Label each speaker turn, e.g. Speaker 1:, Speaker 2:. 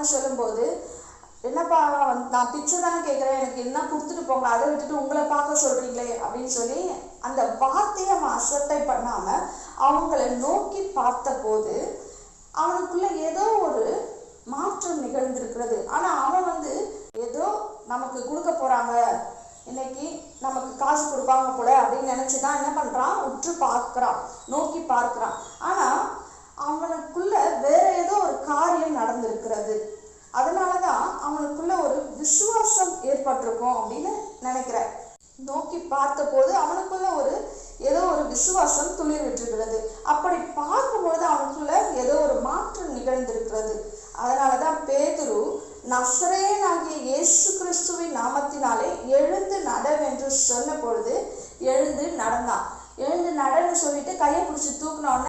Speaker 1: பார்க்கறான்னு சொல்லும்போது, என்னப்பா நான் பிச்சை தானே கேட்குறேன், எனக்கு என்ன கொடுத்துட்டு போங்க, அதை விட்டுட்டு உங்களை பார்க்க சொல்றீங்களே அப்படின்னு சொல்லி அந்த வார்த்தையை அவன் அசட்டை பண்ணாம அவங்கள நோக்கி பார்த்த போது அவனுக்குள்ள ஏதோ ஒரு மாற்றம் நிகழ்ந்திருக்கிறது. ஆனா அவன் ஏதோ நமக்கு கொடுக்க போறாங்க, இன்னைக்கு நமக்கு காசு கொடுப்பாங்க போல அப்படின்னு நினைச்சுதான் என்ன பண்றான், உற்று பார்க்கிறான், நோக்கி பார்க்கிறான். ஆனா அவனுக்குள்ள வேற ஏதோ ஒரு காரியம் நடந்திருக்கிறது. அதனாலதான் அவனுக்குள்ள ஒரு விசுவாசம் ஏற்பட்டிருக்கும் அப்படின்னு நினைக்கிறேன். நோக்கி பார்த்த போது அவனுக்குள்ள ஏதோ ஒரு விசுவாசம் துளிர் விட்டுருக்கிறது. அப்படி